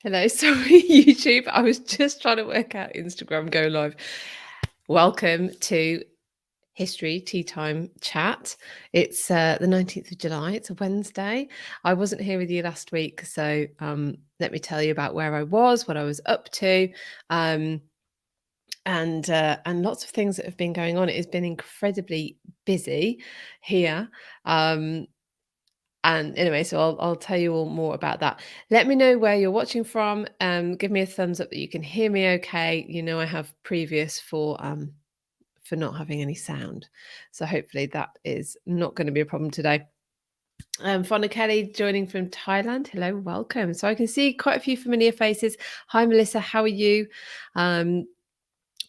Hello, sorry, YouTube. I was just trying to work out Instagram go live. Welcome to History Tea Time Chat. It's the 19th of July. It's a Wednesday. I wasn't here with you last week, so let me tell you about where I was, what I was up to, um, and lots of things that have been going on. It has been incredibly busy here. Um, and anyway, so I'll tell you all more about that. Let me know where you're watching from. Give me a thumbs up that you can hear me okay. You know I have previous for not having any sound. So hopefully that is not going to be a problem today. Fonna Kelly joining from Thailand. Hello, welcome. So I can see quite a few familiar faces. Hi Melissa, how are you?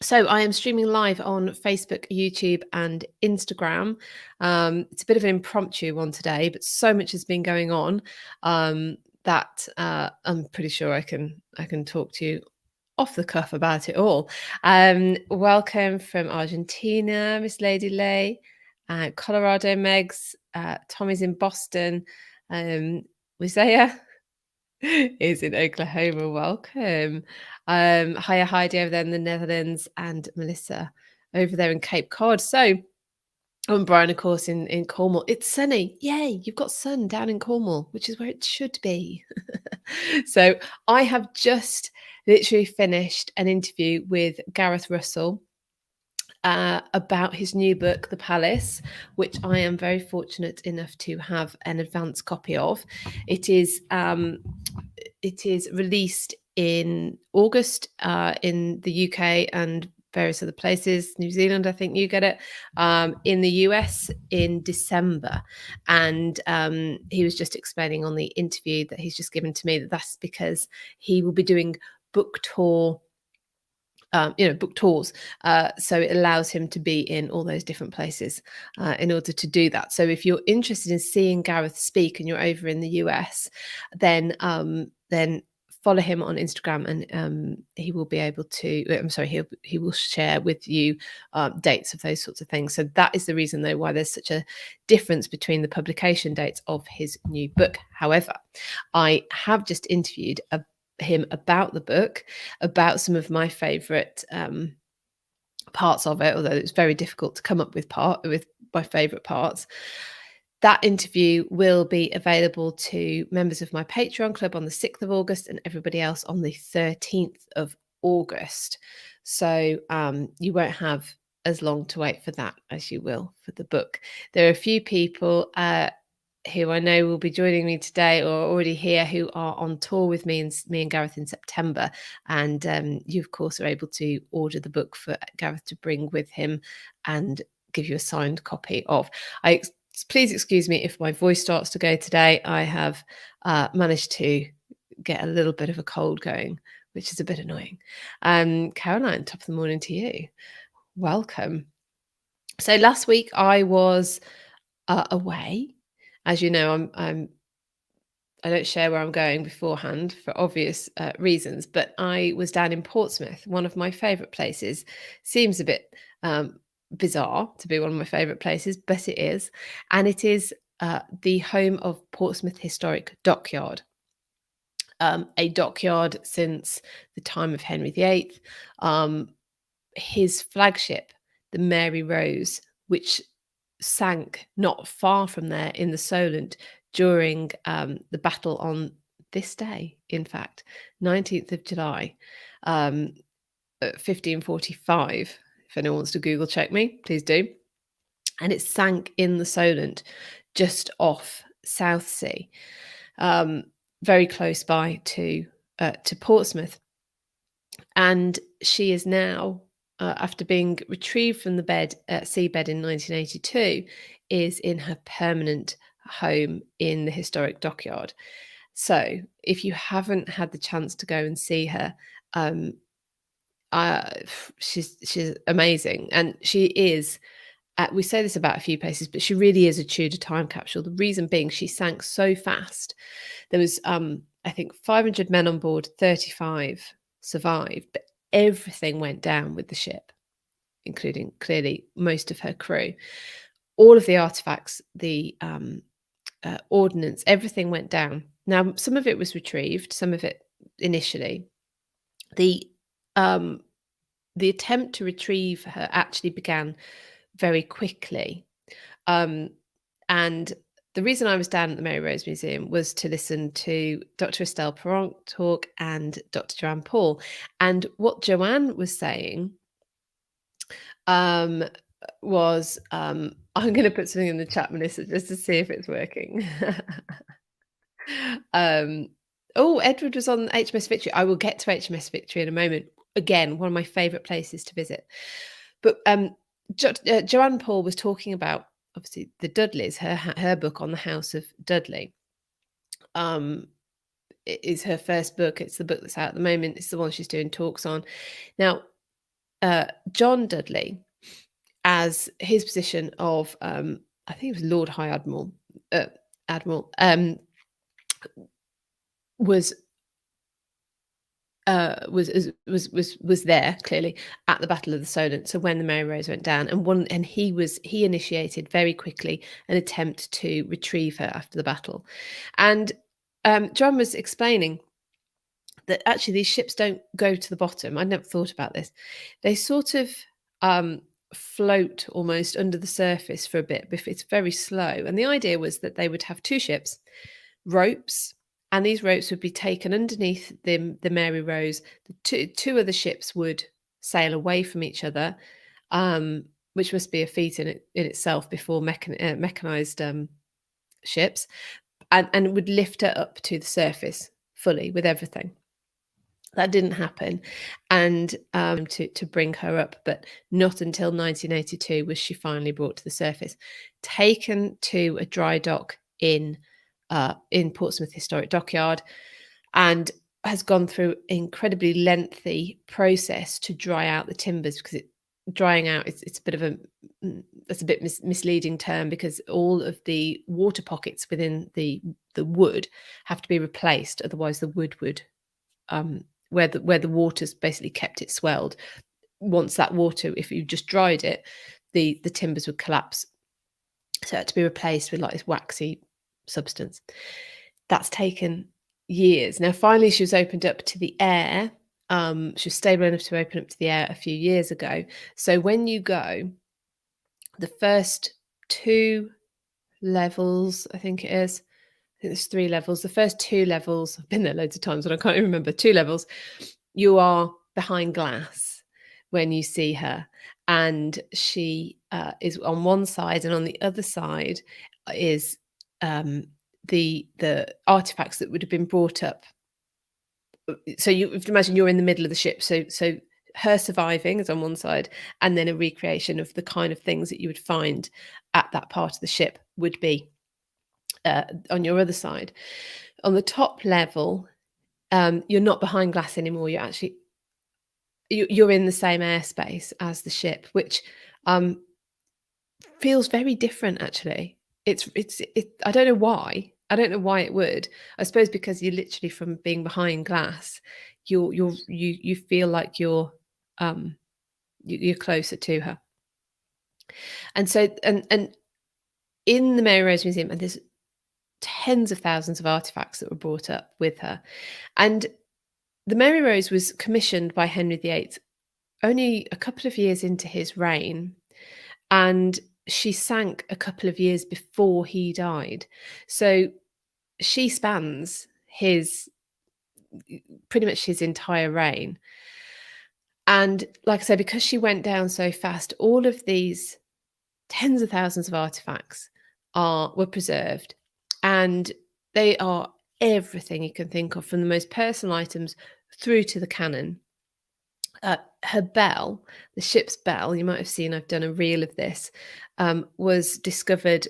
So I am streaming live on Facebook, YouTube, and Instagram. It's a bit of an impromptu one today, but so much has been going on that I'm pretty sure I can talk to you off the cuff about it all. Welcome from Argentina, Miss Lady Lay, Colorado, Megs, Tommy's in Boston, Wisaya is in Oklahoma. Welcome. Hiya Heidi over there in the Netherlands and Melissa over there in Cape Cod. So, and Brian, of course, in Cornwall. It's sunny. Yay, you've got sun down in Cornwall, which is where it should be. So I have just literally finished an interview with Gareth Russell about his new book, The Palace, which I am very fortunate enough to have an advance copy of. It is released in August in the UK and various other places. New Zealand, I think you get it. In the US in December. And he was just explaining on the interview that he's just given to me that that's because he will be doing book tour book tours. So it allows him to be in all those different places in order to do that. So if you're interested in seeing Gareth speak and you're over in the US, then follow him on Instagram and he will be able to, I'm sorry, he will share with you dates of those sorts of things. So that is the reason though why there's such a difference between the publication dates of his new book. However, I have just interviewed him about the book, about some of my favorite parts of it, although it's very difficult to come up with my favorite parts. That interview will be available to members of my Patreon club on the 6th of August and everybody else on the 13th of August. So you won't have as long to wait for that as you will for the book. There are a few people who I know will be joining me today or already here who are on tour with me and Gareth in September. And you, of course, are able to order the book for Gareth to bring with him and give you a signed copy of. Please excuse me if my voice starts to go today. I have managed to get a little bit of a cold going, which is a bit annoying. Caroline, top of the morning to you. Welcome. So last week I was away. As you know, I don't share where I'm going beforehand for obvious reasons, but I was down in Portsmouth, one of my favourite places. Seems a bit bizarre to be one of my favourite places, but it is. And it is the home of Portsmouth Historic Dockyard. A dockyard since the time of Henry VIII. His flagship, the Mary Rose, which sank not far from there in the Solent during the battle on this day, in fact, 19th of July, 1545. If anyone wants to Google check me, please do. And it sank in the Solent just off Southsea, very close by to Portsmouth. And she is now, after being retrieved from the seabed in 1982, is in her permanent home in the historic dockyard. So if you haven't had the chance to go and see her, she's amazing. And she is, we say this about a few places, but she really is a Tudor time capsule. The reason being she sank so fast. There was, I think, 500 men on board, 35 survived, but everything went down with the ship, including clearly most of her crew. All of the artifacts, the ordnance, everything went down. Now, some of it was retrieved, some of it initially. The um, the attempt to retrieve her actually began very quickly. Um, and the reason I was down at the Mary Rose Museum was to listen to Dr. Estelle Perron talk and Dr. Joanne Paul. And what Joanne was saying um, was, I'm going to put something in the chat, Melissa, just to see if it's working. Oh, Edward was on HMS Victory. I will get to HMS Victory in a moment. Again, one of my favourite places to visit. But Joanne Paul was talking about, obviously, the Dudleys. Her book on the House of Dudley is her first book. It's the book that's out at the moment. It's the one she's doing talks on. Now, John Dudley, as his position of, I think it was Lord High Admiral, was there clearly at the Battle of the Solent. So when the Mary Rose went down, and he initiated very quickly an attempt to retrieve her after the battle. And John was explaining that actually these ships don't go to the bottom. I'd never thought about this. They sort of float almost under the surface for a bit, but it's very slow. And the idea was that they would have two ships, ropes, and these ropes would be taken underneath the Mary Rose. The two other ships would sail away from each other, which must be a feat in itself before mechanized ships, and would lift her up to the surface fully with everything. That didn't happen, and to bring her up, but not until 1982 was she finally brought to the surface, taken to a dry dock in Portsmouth Historic Dockyard, and has gone through an incredibly lengthy process to dry out the timbers, because drying out, it's a bit of that's a bit misleading term, because all of the water pockets within the wood have to be replaced, otherwise the wood would where the water's basically kept it swelled. Once that water, if you just dried it, the timbers would collapse. So it had to be replaced with like this waxy substance. That's taken years. Now, finally, she was opened up to the air. She was stable enough to open up to the air a few years ago. So when you go, the first 2 levels, I think it is, I think there's 3 levels. The first 2 levels, I've been there loads of times, but I can't even remember. 2 levels, you are behind glass when you see her, and she is on one side, and on the other side is the artifacts that would have been brought up. So you have to imagine you're in the middle of the ship. So her surviving is on one side, and then a recreation of the kind of things that you would find at that part of the ship would be on your other side. On the top level, you're not behind glass anymore. You're actually you're in the same airspace as the ship, which feels very different. Actually, it's I don't know why. I don't know why it would. I suppose because you're literally, from being behind glass, you feel like you're closer to her. And so and in the Mary Rose Museum, and there's tens of thousands of artifacts that were brought up with her. And the Mary Rose was commissioned by Henry VIII only a couple of years into his reign, and she sank a couple of years before he died. So she spans pretty much his entire reign. And like I said, because she went down so fast, all of these tens of thousands of artifacts were preserved, and they are everything you can think of, from the most personal items through to the cannon. Her bell, the ship's bell, you might have seen, I've done a reel of this, was discovered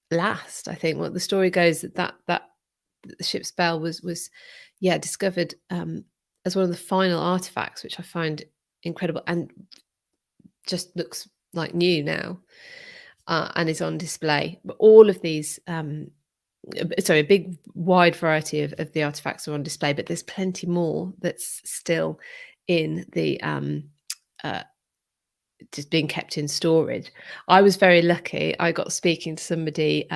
last. I think what the story goes, that the ship's bell was discovered as one of the final artifacts, which I find incredible, and just looks like new now, and is on display. But all of these a big wide variety of the artifacts are on display, but there's plenty more that's still in the just being kept in storage. I was very lucky. I got speaking to somebody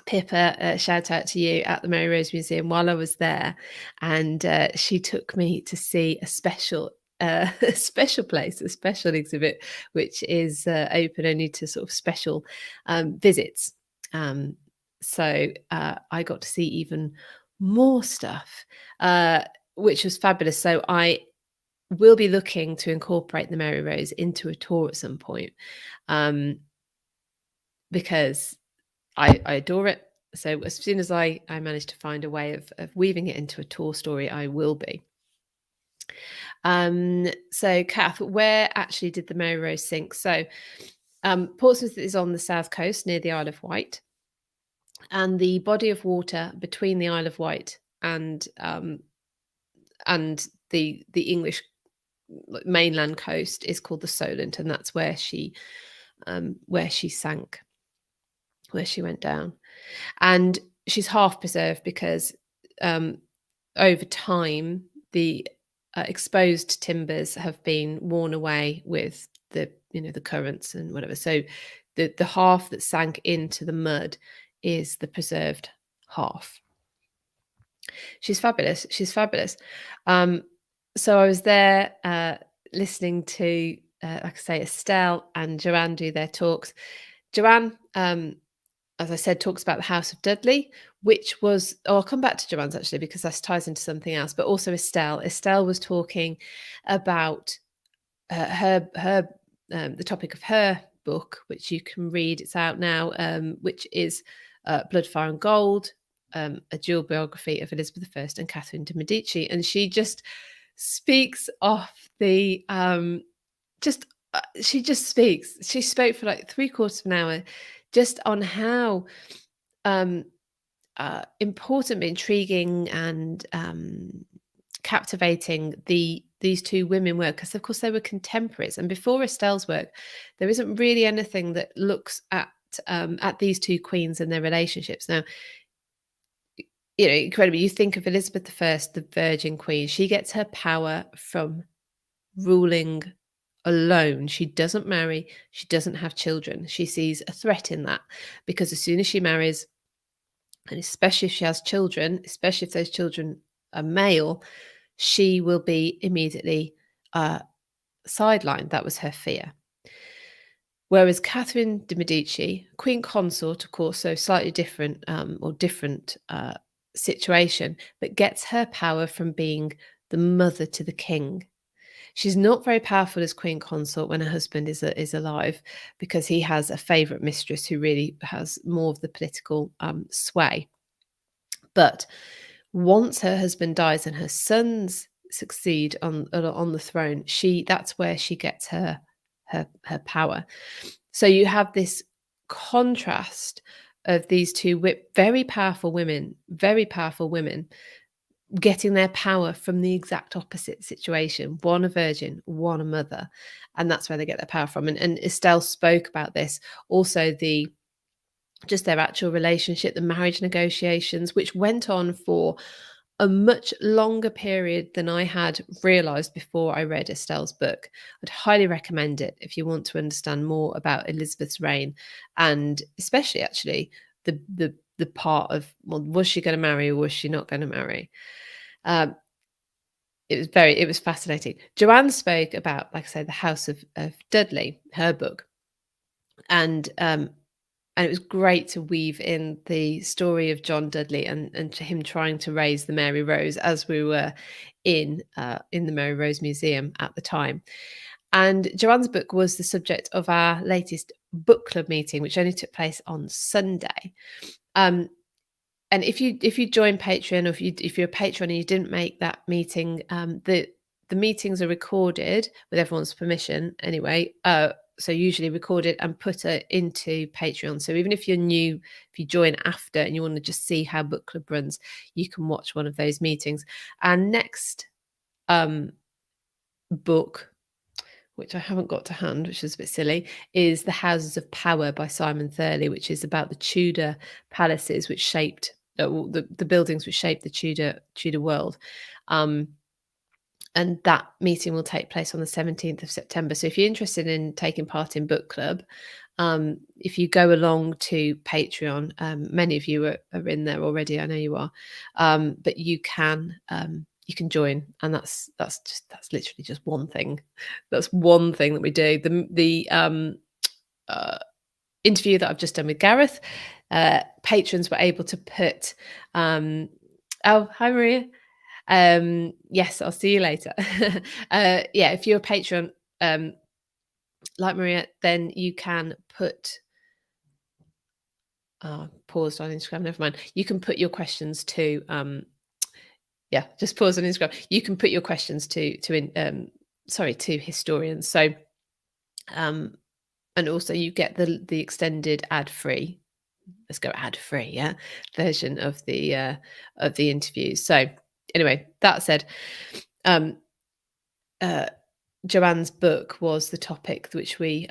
Pippa, shout out to you, at the Mary Rose Museum while I was there, and she took me to see a special a special place, a special exhibit, which is open only to sort of special visits. Um, so I got to see even more stuff, uh, which was fabulous. So I will be looking to incorporate the Mary Rose into a tour at some point, um, because I adore it. So as soon as I manage to find a way of weaving it into a tour story, I will be. So Kath, where actually did the Mary Rose sink? So Portsmouth is on the south coast near the Isle of Wight, and the body of water between the Isle of Wight and the English mainland coast is called the Solent, and that's where she sank, where she went down. And she's half preserved because over time the exposed timbers have been worn away with the the currents and whatever. So the half that sank into the mud is the preserved half. She's fabulous. She's fabulous. Um, so I was there listening to, like I say, Estelle and Joanne do their talks. Joanne, as I said, talks about the House of Dudley, which was, oh, I'll come back to Joanne's actually, because that ties into something else, but also Estelle. Estelle was talking about the topic of her book, which you can read. It's out now, which is Blood, Fire and Gold, a dual biography of Elizabeth I and Catherine de Medici. And she just speaks off the just she just speaks. She spoke for like 3/4 of an hour just on how important, intriguing, and captivating these two women were, because of course they were contemporaries. And before Estelle's work, there isn't really anything that looks at these two queens and their relationships. Now, incredibly, you think of Elizabeth I, the Virgin Queen. She gets her power from ruling alone. She doesn't marry. She doesn't have children. She sees a threat in that, because as soon as she marries, and especially if she has children, especially if those children are male, she will be immediately sidelined. That was her fear. Whereas Catherine de Medici, Queen Consort, of course, so slightly different different situation, but gets her power from being the mother to the king. She's not very powerful as Queen Consort when her husband is alive, because he has a favourite mistress who really has more of the political sway. But once her husband dies and her sons succeed on the throne, that's where she gets her power. So you have this contrast of these two very powerful women getting their power from the exact opposite situation. One a virgin, one a mother, and that's where they get their power from. And Estelle spoke about this. Also, just their actual relationship, the marriage negotiations, which went on for a much longer period than I had realised before I read Estelle's book. I'd highly recommend it if you want to understand more about Elizabeth's reign, and especially actually the part of, well, was she going to marry or was she not going to marry? It was fascinating. Joanne spoke about, like I said, the House of Dudley, her book, and it was great to weave in the story of John Dudley and him trying to raise the Mary Rose, as we were in the Mary Rose Museum at the time. And Joanne's book was the subject of our latest book club meeting, which only took place on Sunday. And if you join Patreon, or if you're a patron and you didn't make that meeting, the meetings are recorded with everyone's permission anyway. So usually record it and put it into Patreon. So even if you're new, if you join after and you want to just see how book club runs, you can watch one of those meetings. Our next book, which I haven't got to hand, which is a bit silly, is The Houses of Power by Simon Thurley, which is about the Tudor palaces which shaped the buildings which shaped the Tudor world. And that meeting will take place on the 17th of September. So if you're interested in taking part in book club, If you go along to Patreon, many of you are in there already. I know you are, but you can join, and that's literally just one thing. That's one thing that we do. Uh, interview that I've just done with Gareth, patrons were able to put. Oh, hi Maria. Yes, I'll see you later. Yeah, if you're a patron, like Maria, then you can put paused on Instagram, never mind. You can put your questions to yeah, just pause on Instagram. You can put your questions to historians. So and also you get the extended ad-free, let's go ad-free, yeah, version of the interviews. So anyway, that said, Joanne's book was the topic which we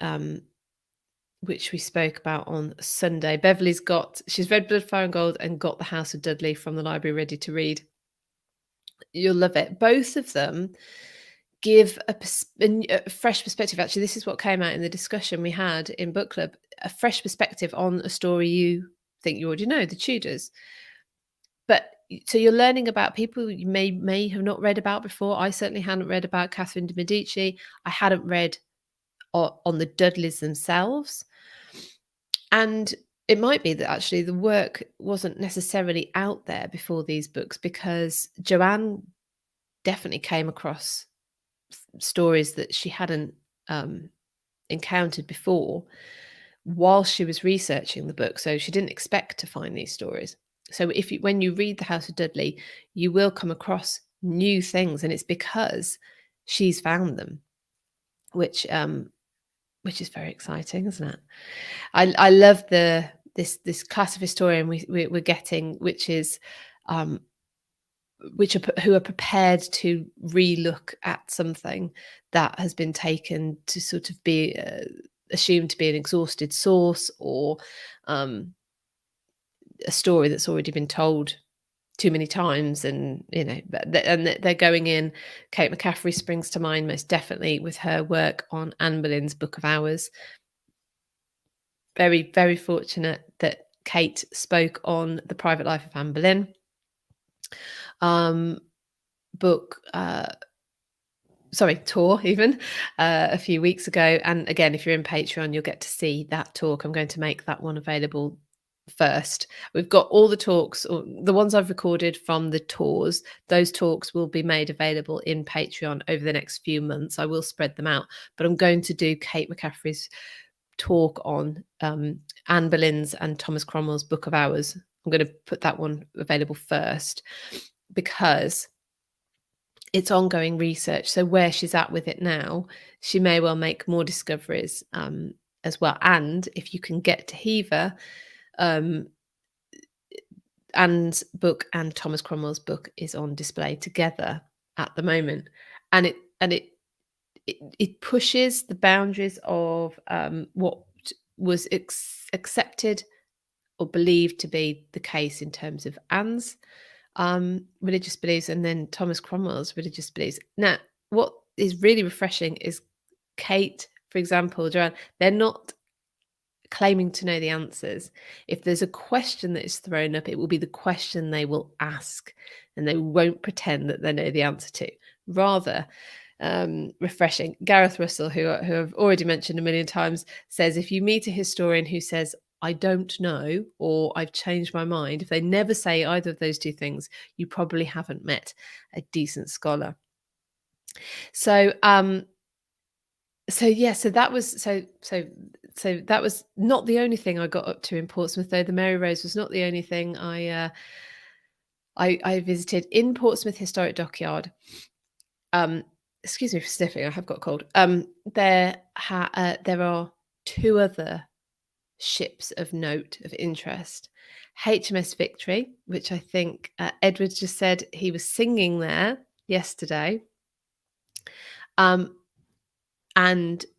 spoke about on Sunday. She's read Blood, Fire and Gold and got The House of Dudley from the library ready to read. You'll love it. Both of them give a fresh perspective. Actually, this is what came out in the discussion we had in book club, a fresh perspective on a story you think you already know, the Tudors. But so you're learning about people you may have not read about before. I certainly hadn't read about Catherine de Medici. I hadn't read on the Dudleys themselves. And it might be that actually the work wasn't necessarily out there before these books, because Joanne definitely came across stories that she hadn't encountered before while she was researching the book. So she didn't expect to find these stories. So when you read The House of Dudley, you will come across new things, and it's because she's found them, which is very exciting, isn't it? I love this class of historian we're getting, who are prepared to relook at something that has been taken to sort of be assumed to be an exhausted source, or a story that's already been told too many times. And they're going in. Kate McCaffrey springs to mind most definitely with her work on Anne Boleyn's Book of Hours. Very, very fortunate that Kate spoke on The Private Life of Anne Boleyn tour even a few weeks ago. And again, if you're in Patreon, you'll get to see that talk. I'm going to make that one available first. We've got all the talks, or the ones I've recorded from the tours. Those talks will be made available in Patreon over the next few months. I will spread them out, but I'm going to do Kate McCaffrey's talk on Anne Boleyn's and Thomas Cromwell's Book of Hours. I'm going to put that one available first because it's ongoing research. So where she's at with it now, she may well make more discoveries as well. And if you can get to Hever, Anne's book and Thomas Cromwell's book is on display together at the moment, and it pushes the boundaries of what was accepted or believed to be the case in terms of Anne's religious beliefs and then Thomas Cromwell's religious beliefs. Now, what is really refreshing is Kate, for example, Joanne, they're not claiming to know the answers. If there's a question that is thrown up, it will be the question they will ask, and they won't pretend that they know the answer to. Rather, refreshing. Gareth Russell, who I've already mentioned a million times, says if you meet a historian who says, I don't know, or I've changed my mind, if they never say either of those two things, you probably haven't met a decent scholar. So that was not the only thing I got up to in Portsmouth, though. The Mary Rose was not the only thing I visited in Portsmouth Historic Dockyard. Excuse me for sniffing, I have got a cold. There are two other ships of note, of interest. HMS Victory, which I think Edward just said he was singing there yesterday, and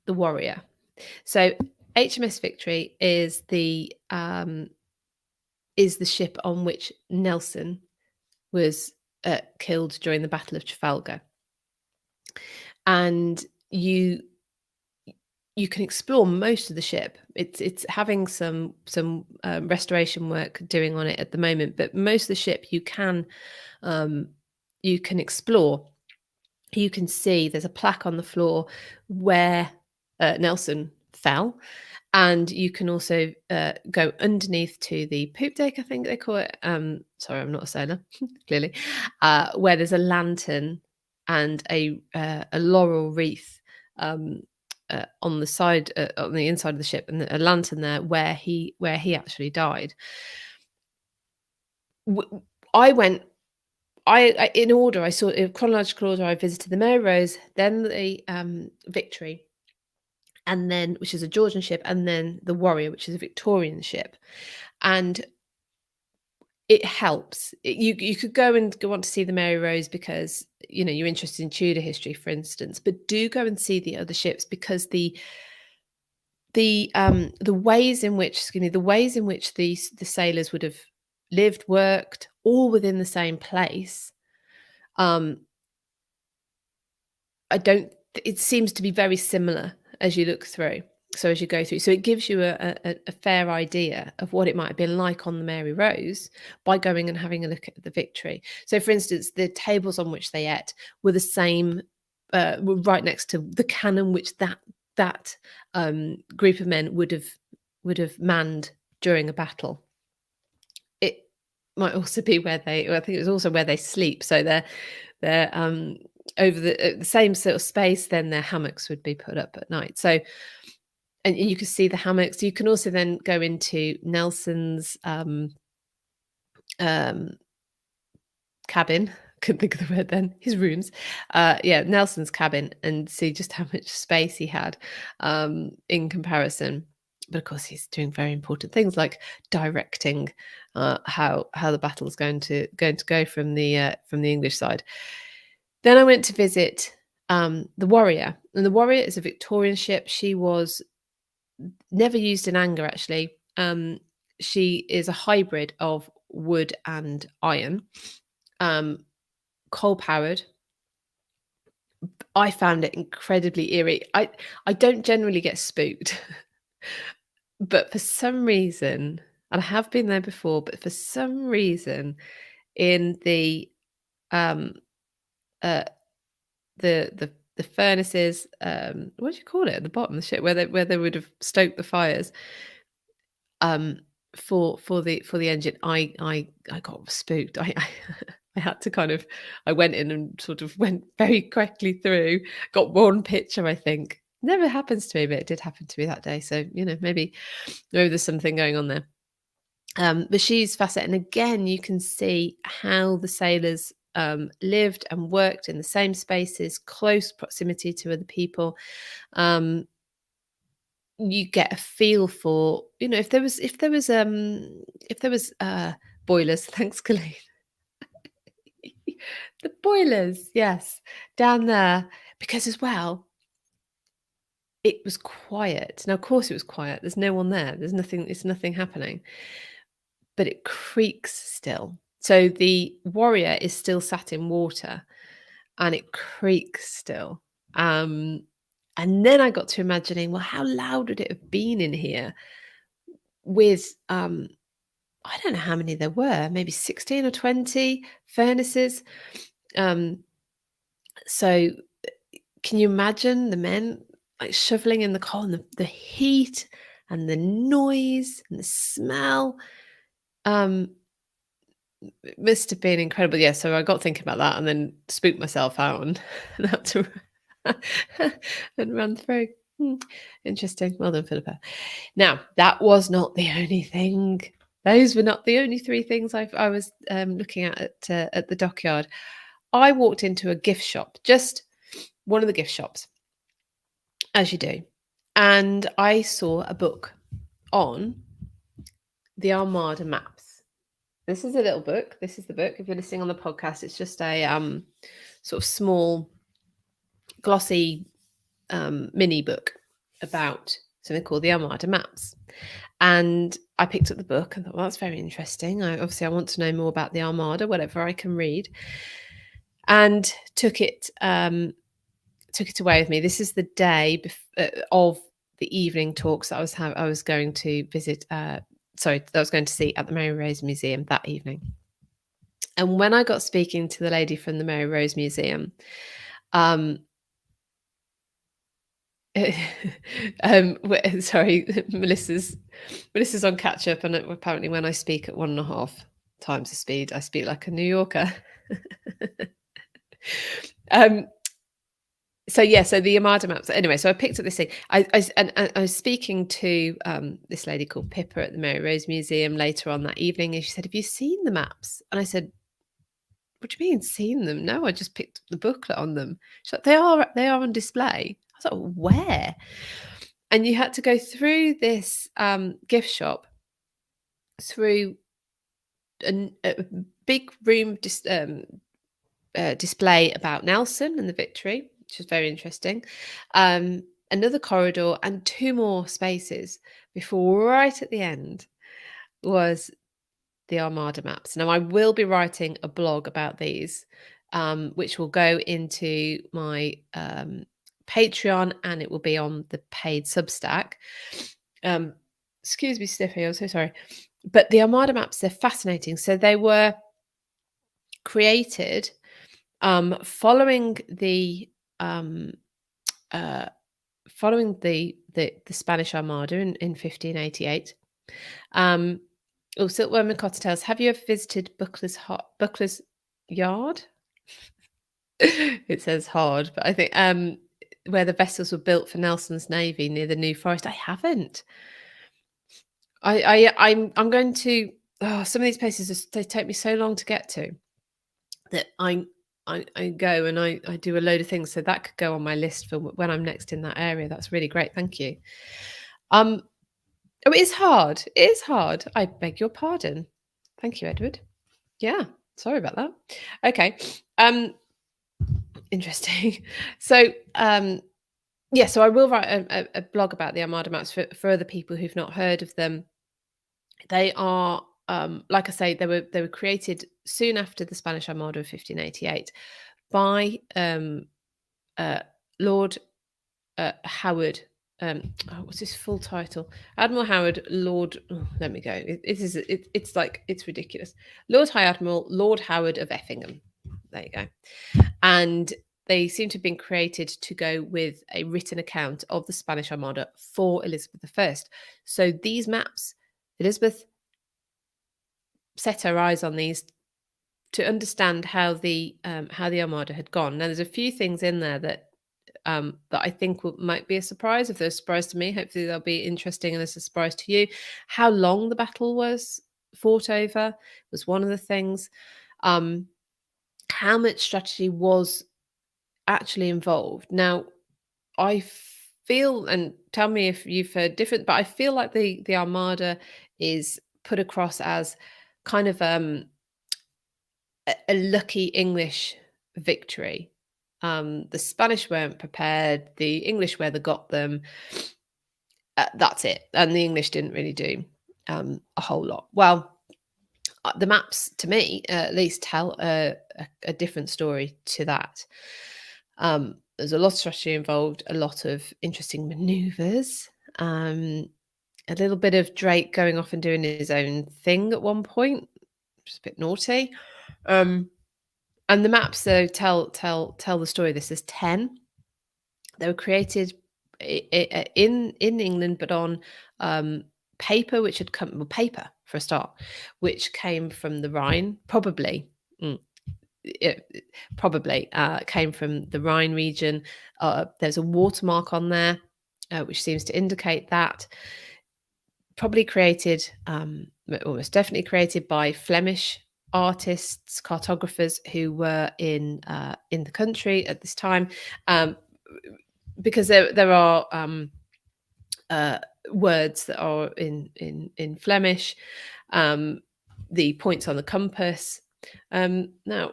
the Warrior. So HMS Victory is the ship on which Nelson was killed during the Battle of Trafalgar. And you can explore most of the ship. It's having some restoration work doing on it at the moment, but most of the ship um, you can explore. You can see there's a plaque on the floor where Nelson fell, and you can also go underneath to the poop deck, I think they call it. Sorry, I'm not a sailor, clearly. Where there's a lantern and a laurel wreath um, on the side, on the inside of the ship, and a lantern there where he actually died. I went. In order, I saw in chronological order. I visited the Mary Rose, then the Victory, and then which is a Georgian ship, and then the Warrior, which is a Victorian ship, and it helps. You could go and want to see the Mary Rose because you're interested in Tudor history, for instance, but do go and see the other ships because the ways in which the ways in which the sailors would have lived, worked, all within the same place. I don't It seems to be very similar as you look through. So as you go through, so it gives you a fair idea of what it might have been like on the Mary Rose by going and having a look at the Victory. So, for instance, the tables on which they ate were the same, were right next to the cannon which that group of men would have manned during a battle. It might also be where I think it was also where they sleep. So they're over the same sort of space. Then their hammocks would be put up at night. So, and you can see the hammocks. You can also then go into Nelson's cabin. Couldn't think of the word then. His rooms, Nelson's cabin, and see just how much space he had in comparison. But of course, he's doing very important things like directing how the battle is going to go from the English side. Then I went to visit the Warrior, and the Warrior is a Victorian ship. She was never used in anger, actually. She is a hybrid of wood and iron, coal powered. I found it incredibly eerie. I don't generally get spooked, but for some reason, and I have been there before, but for some reason, in um uh the furnaces, what do you call it at the bottom of the ship where they would have stoked the fires, um for the engine, I got spooked. I had to kind of, I went in and sort of went very quickly through, got one picture, I think. Never happens to me, but it did happen to me that day. So, maybe there's something going on there. But she's fascinating. And again, you can see how the sailors lived and worked in the same spaces, close proximity to other people. You get a feel for, if there was boilers. Thanks, Colleen. The boilers, yes, down there, because as well, it was quiet. Now, of course, it was quiet. There's no one there. There's nothing. It's nothing happening, but it creaks still. So the Warrior is still sat in water, and it creaks still. And then I got to imagining, well, how loud would it have been in here with I don't know how many there were, maybe 16 or 20 furnaces. So can you imagine the men like shoveling in the coal, and the heat and the noise and the smell? It must have been incredible. Yeah, so I got thinking about that and then spooked myself out and had to and run through. Interesting. Well done, Philippa. Now, that was not the only thing. Those were not the only three things I was looking at the dockyard. I walked into a gift shop, just one of the gift shops, as you do, and I saw a book on the Armada Maps. This is a little book. This is the book. If you're listening on the podcast, it's just a sort of small, glossy mini book about something called the Armada Maps. And I picked up the book and thought, well, that's very interesting. I want to know more about the Armada, whatever I can read, and took it away with me. This is the day of the evening talks that I was going to visit. Sorry, that I was going to see at the Mary Rose Museum that evening. And when I got speaking to the lady from the Mary Rose Museum, um, sorry, Melissa's on catch up, and apparently when I speak at 1.5 times the speed, I speak like a New Yorker. So yeah, so the Armada Maps. Anyway, so I picked up this thing. I was speaking to this lady called Pippa at the Mary Rose Museum later on that evening, and she said, "Have you seen the maps?" And I said, "What do you mean seen them? No, I just picked up the booklet on them." She's like, they are on display." I was like, "Where?" And you had to go through this gift shop, through a big room display about Nelson and the Victory, which was very interesting. Another corridor and 2 more spaces before, right at the end, was the Armada Maps. Now, I will be writing a blog about these, which will go into my Patreon, and it will be on the paid Substack. Excuse me, Stiffy, I'm so sorry. But the Armada Maps, they're fascinating. So they were created following the Spanish Armada in 1588. Silkworm and Cottatails, have you ever visited Buckler's Yard? It says hard, but I think where the vessels were built for Nelson's Navy near the New Forest. I haven't. I'm going to. Oh, some of these places they take me so long to get to that I go and I do a load of things. So that could go on my list for when I'm next in that area. That's really great. Thank you. Oh, it is hard. It is hard. I beg your pardon. Thank you, Edward. Yeah, sorry about that. Okay. Interesting. So, yeah, so I will write a blog about the Armada Maps for other people who've not heard of them. They are, like I say, they were created soon after the Spanish Armada of 1588 by Lord Howard. What's his full title? Admiral Howard, Lord. Oh, let me go. It's like it's ridiculous. Lord High Admiral Lord Howard of Effingham. There you go. And they seem to have been created to go with a written account of the Spanish Armada for Elizabeth I. So these maps, Elizabeth set her eyes on these to understand how the Armada had gone. Now, there's a few things in there that I think might be a surprise. If they're a surprise to me, hopefully they'll be interesting and as a surprise to you. How long the battle was fought over was one of the things. How much strategy was actually involved. Now, I feel, and tell me if you've heard different, but I feel like the Armada is put across as kind of a lucky English victory. The Spanish weren't prepared. The English were the got them. That's it. And the English didn't really do a whole lot. Well, the maps, to me, at least tell a different story to that. There's a lot of strategy involved, a lot of interesting maneuvers, a little bit of Drake going off and doing his own thing at one point, which is a bit naughty. And the maps, though, tell the story. This is 10. They were created in England, but on paper, which had come, well, paper for a start, which came from the Rhine, probably. Probably came from the Rhine region. There's a watermark on there, which seems to indicate that. Probably created, almost definitely created by Flemish artists, cartographers who were in the country at this time, because there are words that are in Flemish. The points on the compass. Now,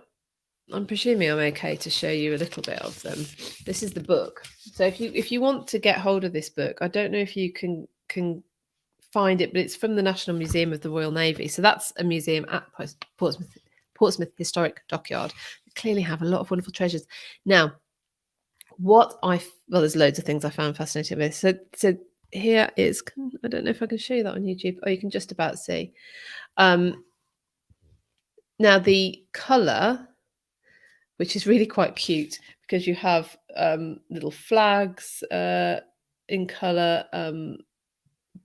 I'm presuming I'm okay to show you a little bit of them. This is the book. So if you want to get hold of this book, I don't know if you can find it, but it's from the National Museum of the Royal Navy. So that's a museum at Portsmouth Historic Dockyard. They clearly have a lot of wonderful treasures. Now, well, there's loads of things I found fascinating with. So here is, I don't know if I can show you that on YouTube. Oh, you can just about see. Um, Now the colour, which is really quite cute because you have little flags in colour,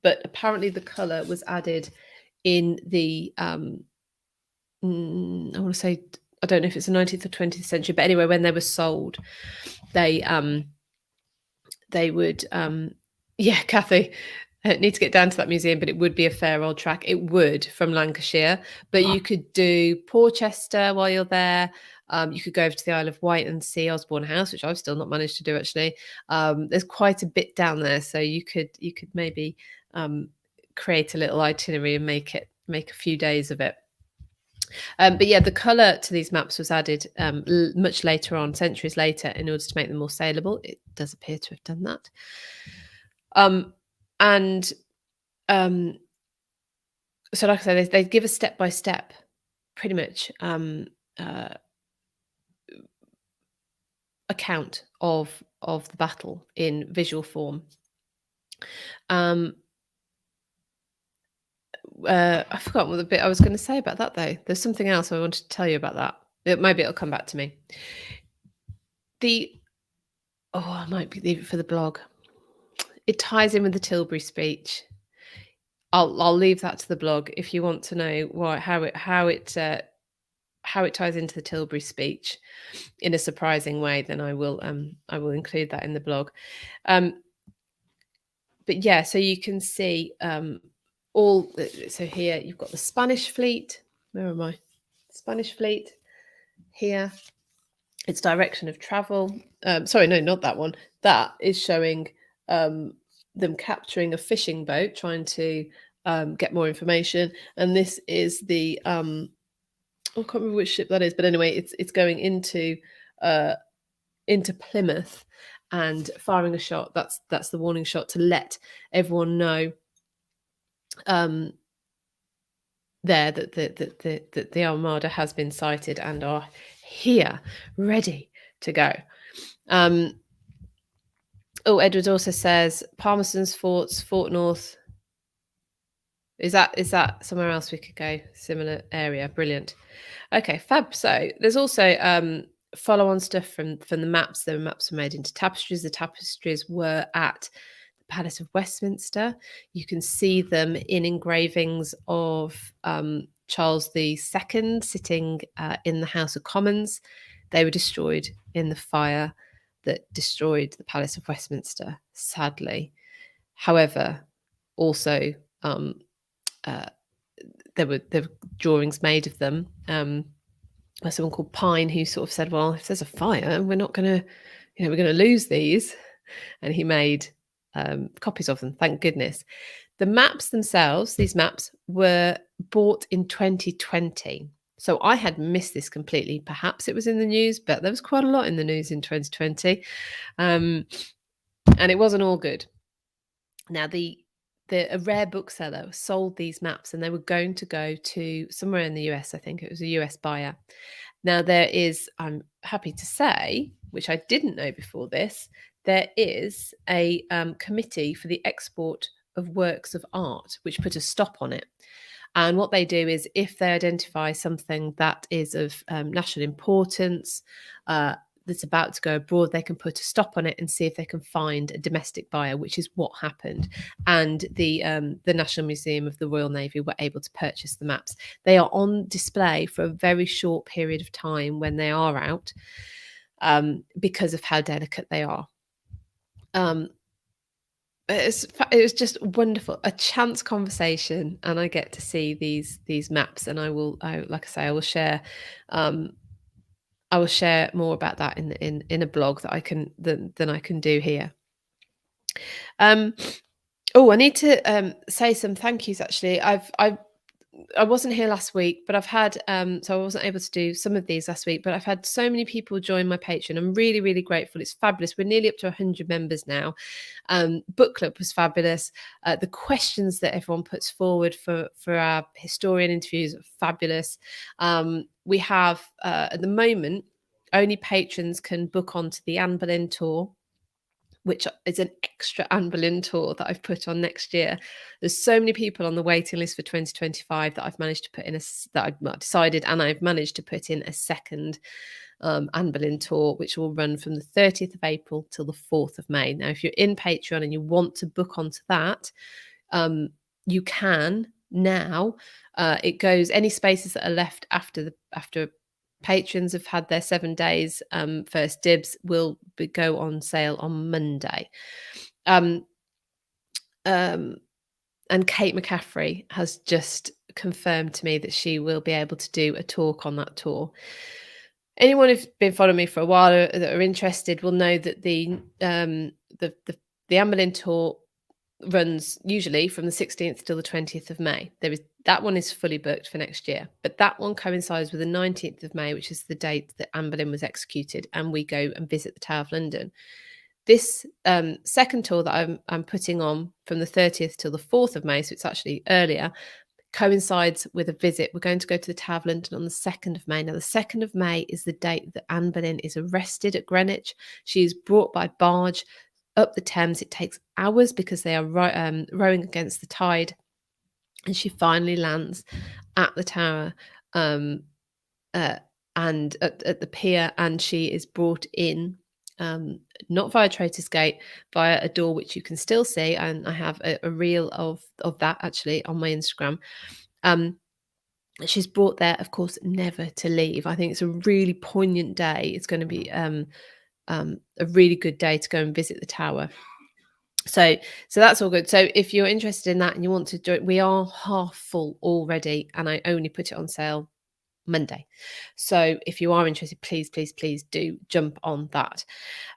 but apparently the colour was added in the I want to say, I don't know if it's the 19th or 20th century, but anyway, when they were sold, they would yeah, Kathy, need to get down to that museum, but it would be a fair old track. It would, from Lancashire, but you could do Porchester while you're there. You could go over to the Isle of Wight and see Osborne House, which I've still not managed to do actually. There's quite a bit down there, so you could maybe create a little itinerary and make a few days of it. But yeah, the colour to these maps was added much later on, centuries later, in order to make them more saleable. It does appear to have done that. And so, like I said, they give a step by step, pretty much, account of the battle in visual form. I forgot what the bit I was going to say about that, though. There's something else I wanted to tell you about that. Maybe it'll come back to me. I might leave it for the blog. It ties in with the Tilbury speech. I'll leave that to the blog if you want to know how it ties into the Tilbury speech in a surprising way. Then I will include that in the blog. But yeah, so you can see so here you've got the Spanish fleet. Where am I? Spanish fleet here. Its direction of travel. Sorry, no, not that one. That is showing them capturing a fishing boat, trying to get more information. And this is the I can't remember which ship that is, but anyway, it's going into Plymouth and firing a shot. That's the warning shot to let everyone know there that the Armada has been sighted and are here, ready to go. Edward also says Palmerston's forts, Fort North. Is that somewhere else we could go? Similar area. Brilliant. Okay, fab. So there's also follow-on stuff from the maps. The maps were made into tapestries. The tapestries were at the Palace of Westminster. You can see them in engravings of Charles II sitting in the House of Commons. They were destroyed in the fire that destroyed the Palace of Westminster, sadly. However, also there were drawings made of them by someone called Pine, who sort of said, well, if there's a fire, we're not going to, we're going to lose these. And he made copies of them, thank goodness. The maps themselves, these maps, were bought in 2020. So I had missed this completely. Perhaps it was in the news, but there was quite a lot in the news in 2020. And it wasn't all good. Now, a rare bookseller sold these maps, and they were going to go to somewhere in the US. I think it was a US buyer. Now there is, I'm happy to say, which I didn't know before this, there is a committee for the export of works of art, which put a stop on it. And what they do is, if they identify something that is of national importance, that's about to go abroad, they can put a stop on it and see if they can find a domestic buyer, which is what happened. And the National Museum of the Royal Navy were able to purchase the maps. They are on display for a very short period of time when they are out, because of how delicate they are. It was just wonderful, a chance conversation, and I get to see these maps, and like I say, I will share. I will share more about that in a blog that I can than I can do here. I need to say some thank yous. Actually, I wasn't here last week, but I've had so I wasn't able to do some of these last week, but I've had so many people join my Patreon. I'm really, really grateful. It's fabulous. We're nearly up to 100 members now. Book club was fabulous. The questions that everyone puts forward for our historian interviews are fabulous. We have at the moment, only patrons can book onto the Anne Boleyn tour, which is an extra Anne Boleyn tour that I've put on next year. There's so many people on the waiting list for 2025 that I've managed to put in that I've decided, and I've managed to put in a second Anne Boleyn tour, which will run from the 30th of April till the 4th of May. Now, if you're in Patreon and you want to book onto that, you can now. It goes, any spaces that are left after patrons have had their 7 days first dibs will go on sale on Monday. And Kate McCaffrey has just confirmed to me that she will be able to do a talk on that tour. Anyone who's been following me for a while that are interested will know that the Anne Boleyn tour runs usually from the 16th till the 20th of May. That one is fully booked for next year, but that one coincides with the 19th of May, which is the date that Anne Boleyn was executed, and we go and visit the Tower of London. This second tour that I'm putting on from the 30th till the 4th of May, so it's actually earlier, coincides with a visit. We're going to go to the Tower of London on the 2nd of May. Now, the 2nd of May is the date that Anne Boleyn is arrested at Greenwich. She is brought by barge up the Thames. It takes hours because they are rowing against the tide, and she finally lands at the Tower and at the pier, and she is brought in, not via Traitors Gate, via a door which you can still see, and I have a reel of that actually on my Instagram. She's brought there, of course, never to leave. I think it's a really poignant day. It's going to be a really good day to go and visit the Tower. So that's all good. So if you're interested in that and you want to do it, we are half full already, and I only put it on sale Monday. So if you are interested, please do jump on that.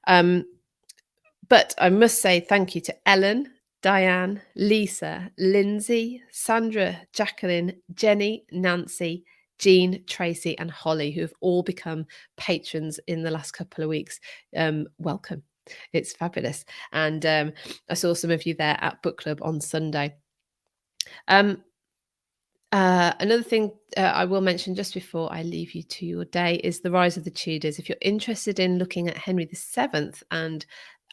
But I must say thank you to Ellen, Diane, Lisa, Lindsay, Sandra, Jacqueline, Jenny, Nancy, Jean, Tracy, and Holly, who have all become patrons in the last couple of weeks. Welcome. It's fabulous. And I saw some of you there at book club on Sunday. Another thing I will mention just before I leave you to your day is The Rise of the Tudors. If you're interested in looking at Henry VII and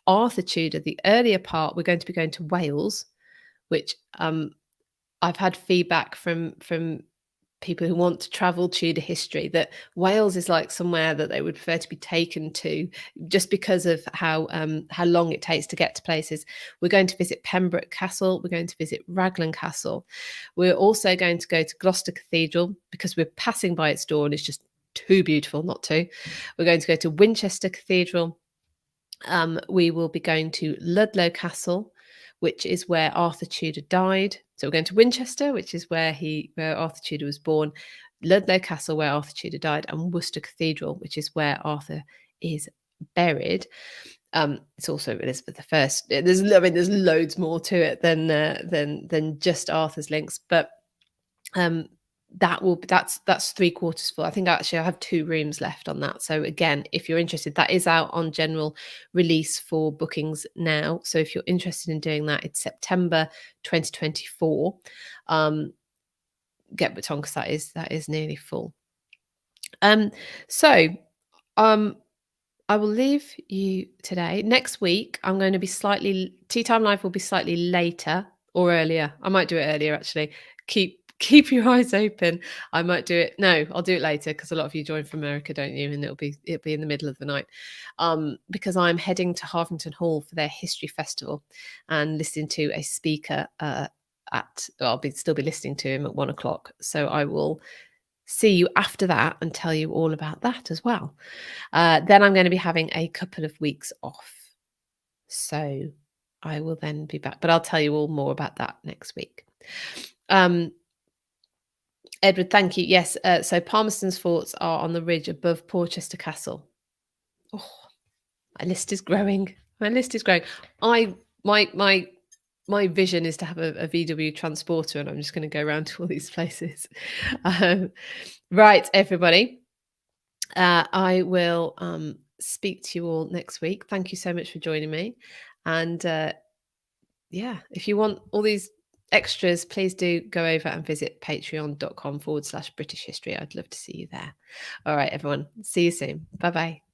Arthur Tudor, the earlier part, we're going to be going to Wales, which I've had feedback from people who want to travel Tudor history that Wales is like somewhere that they would prefer to be taken to, just because of how long it takes to get to places. We're going to visit Pembroke Castle. We're going to visit Raglan Castle. We're also going to go to Gloucester Cathedral because we're passing by its door and it's just too beautiful not to. We're going to go to Winchester Cathedral. We will be going to Ludlow Castle, which is where Arthur Tudor died. So we're going to Winchester, which is where Arthur Tudor was born, Ludlow Castle, where Arthur Tudor died, and Worcester Cathedral, which is where Arthur is buried. It's also Elizabeth I. There's loads more to it than just Arthur's links, but that's 3/4 full. I think actually I have 2 rooms left on that. So again, if you're interested, that is out on general release for bookings now. So if you're interested in doing that, it's September 2024. Get baton because that is nearly full. So I will leave you today. Next week, I'm going to be Tea Time Live will be slightly later or earlier. I might do it earlier actually. Keep your eyes open. I might do it. No, I'll do it later because a lot of you join from America, don't you? And it'll be in the middle of the night. Because I'm heading to Harvington Hall for their history festival and listening to a speaker I'll still be listening to him at 1:00. So I will see you after that and tell you all about that as well. Then I'm going to be having a couple of weeks off. So I will then be back, but I'll tell you all more about that next week. Edward, thank you. Yes, so Palmerston's forts are on the ridge above Porchester Castle. Oh, my list is growing. My vision is to have a VW transporter, and I'm just going to go around to all these places. Right, everybody. I will speak to you all next week. Thank you so much for joining me. And if you want all these extras, please do go over and visit patreon.com/British History. I'd love to see you there. All right, everyone. See you soon. Bye-bye.